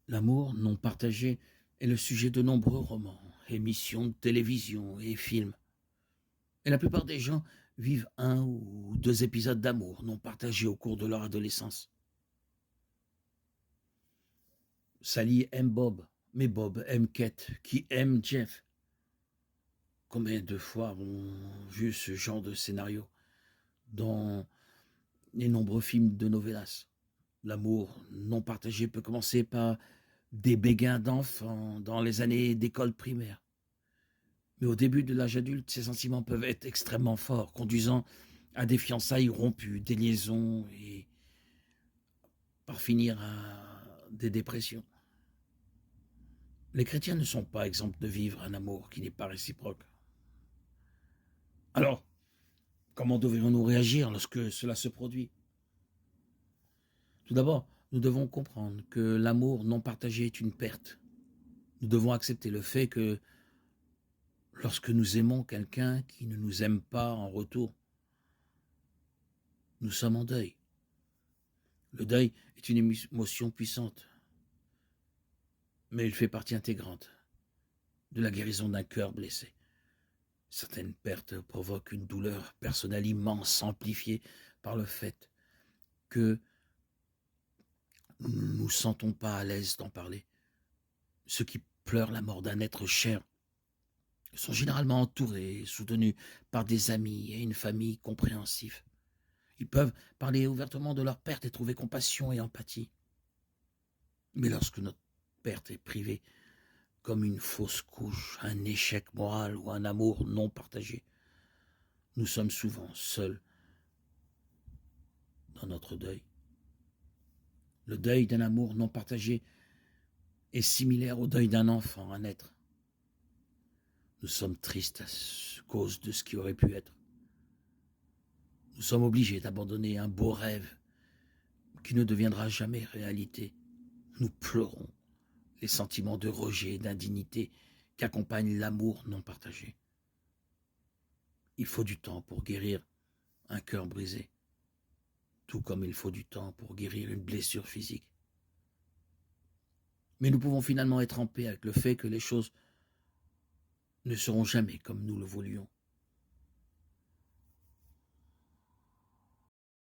L'amour non partagé est le sujet de nombreux romans, émissions de télévision et films. Et la plupart des gens vivent un ou deux épisodes d'amour non partagés au cours de leur adolescence. Sally aime Bob, mais Bob aime Kate, qui aime Jeff. Combien de fois avons vu ce genre de scénario dans les nombreux films de novellas? L'amour non partagé peut commencer par des béguins d'enfants dans les années d'école primaire. Mais au début de l'âge adulte, ces sentiments peuvent être extrêmement forts, conduisant à des fiançailles rompues, des liaisons et par finir à des dépressions. Les chrétiens ne sont pas exempts de vivre un amour qui n'est pas réciproque. Alors, comment devrions-nous réagir lorsque cela se produit? Tout d'abord, nous devons comprendre que l'amour non partagé est une perte. Nous devons accepter le fait que lorsque nous aimons quelqu'un qui ne nous aime pas en retour, nous sommes en deuil. Le deuil est une émotion puissante, mais il fait partie intégrante de la guérison d'un cœur blessé. Certaines pertes provoquent une douleur personnelle immense, amplifiée par le fait que nous ne nous sentons pas à l'aise d'en parler. Ceux qui pleurent la mort d'un être cher sont généralement entourés et soutenus par des amis et une famille compréhensifs. Ils peuvent parler ouvertement de leur perte et trouver compassion et empathie. Mais lorsque notre perte est privée, comme une fausse couche, un échec moral ou un amour non partagé, nous sommes souvent seuls dans notre deuil. Le deuil d'un amour non partagé est similaire au deuil d'un enfant, un être. Nous sommes tristes à cause de ce qui aurait pu être. Nous sommes obligés d'abandonner un beau rêve qui ne deviendra jamais réalité. Nous pleurons les sentiments de rejet et d'indignité qu'accompagnent l'amour non partagé. Il faut du temps pour guérir un cœur brisé, tout comme il faut du temps pour guérir une blessure physique. Mais nous pouvons finalement être en paix avec le fait que les choses ne seront jamais comme nous le voulions.